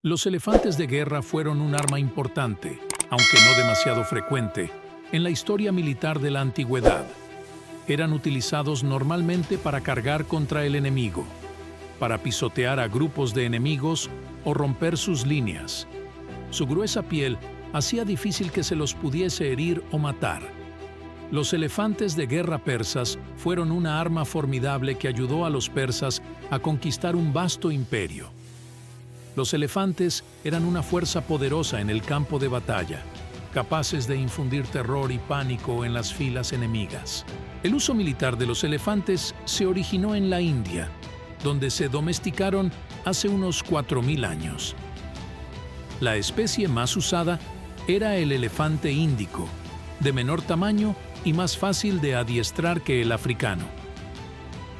Los elefantes de guerra fueron un arma importante, aunque no demasiado frecuente, en la historia militar de la antigüedad. Eran utilizados normalmente para cargar contra el enemigo, para pisotear a grupos de enemigos o romper sus líneas. Su gruesa piel hacía difícil que se los pudiese herir o matar. Los elefantes de guerra persas fueron una arma formidable que ayudó a los persas a conquistar un vasto imperio. Los elefantes eran una fuerza poderosa en el campo de batalla, capaces de infundir terror y pánico en las filas enemigas. El uso militar de los elefantes se originó en la India, donde se domesticaron hace unos 4000 años. La especie más usada era el elefante índico, de menor tamaño y más fácil de adiestrar que el africano.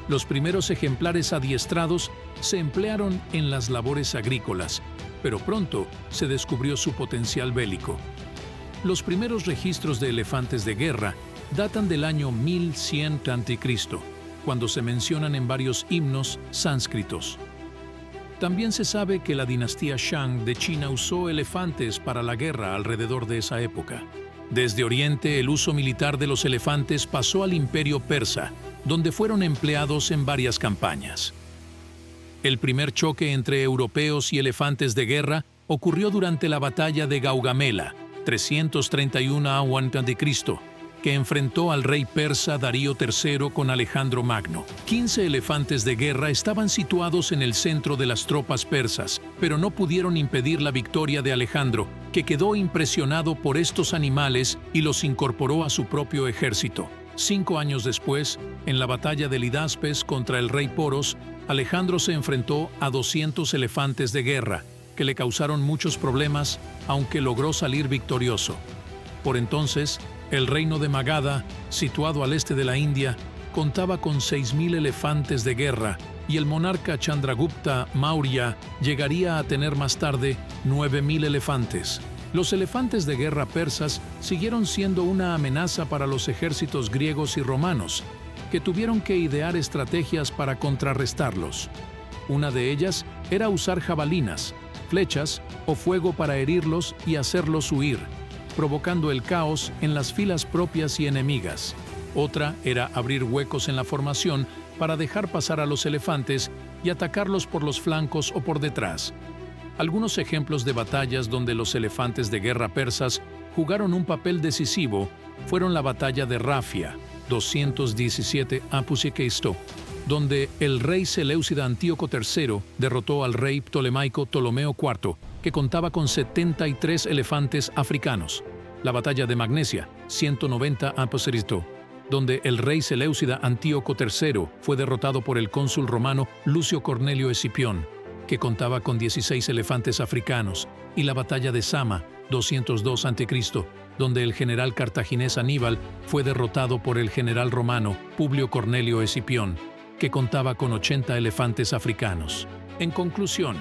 Los primeros ejemplares adiestrados se emplearon en las labores agrícolas, pero pronto se descubrió su potencial bélico. Los primeros registros de elefantes de guerra datan del año 1100 a.C., cuando se mencionan en varios himnos sánscritos. También se sabe que la dinastía Shang de China usó elefantes para la guerra alrededor de esa época. Desde Oriente, el uso militar de los elefantes pasó al Imperio Persa, donde fueron empleados en varias campañas. El primer choque entre europeos y elefantes de guerra ocurrió durante la batalla de Gaugamela, 331 a.C., que enfrentó al rey persa Darío III con Alejandro Magno. 15 elefantes de guerra estaban situados en el centro de las tropas persas, pero no pudieron impedir la victoria de Alejandro, que quedó impresionado por estos animales y los incorporó a su propio ejército. 5 años después, en la batalla de Lidaspes contra el rey Poros, Alejandro se enfrentó a 200 elefantes de guerra, que le causaron muchos problemas, aunque logró salir victorioso. Por entonces, el reino de Magadha, situado al este de la India, contaba con 6000 elefantes de guerra y el monarca Chandragupta Maurya llegaría a tener más tarde 9000 elefantes. Los elefantes de guerra persas siguieron siendo una amenaza para los ejércitos griegos y romanos, que tuvieron que idear estrategias para contrarrestarlos. Una de ellas era usar jabalinas, flechas o fuego para herirlos y hacerlos huir, provocando el caos en las filas propias y enemigas. Otra era abrir huecos en la formación para dejar pasar a los elefantes y atacarlos por los flancos o por detrás. Algunos ejemplos de batallas donde los elefantes de guerra persas jugaron un papel decisivo fueron la batalla de Rafia, 217 a.C., donde el rey seleucida Antíoco III derrotó al rey ptolemaico Ptolomeo IV, que contaba con 73 elefantes africanos. La batalla de Magnesia, 190 a.C., donde el rey seleucida Antíoco III fue derrotado por el cónsul romano Lucio Cornelio Escipión, que contaba con 16 elefantes africanos, y la batalla de Sama, 202 a.C., donde el general cartaginés Aníbal fue derrotado por el general romano Publio Cornelio Escipión, que contaba con 80 elefantes africanos. En conclusión,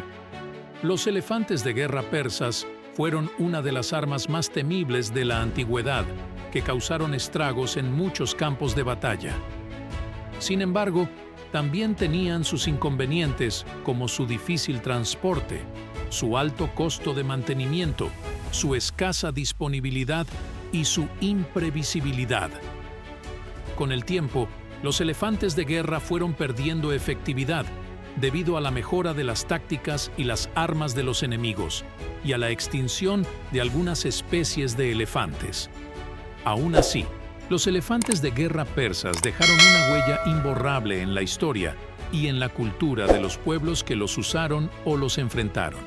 los elefantes de guerra persas fueron una de las armas más temibles de la antigüedad, que causaron estragos en muchos campos de batalla. Sin embargo, también tenían sus inconvenientes, como su difícil transporte, su alto costo de mantenimiento, su escasa disponibilidad y su imprevisibilidad. Con el tiempo, los elefantes de guerra fueron perdiendo efectividad debido a la mejora de las tácticas y las armas de los enemigos y a la extinción de algunas especies de elefantes. Aún así, los elefantes de guerra persas dejaron una huella imborrable en la historia y en la cultura de los pueblos que los usaron o los enfrentaron.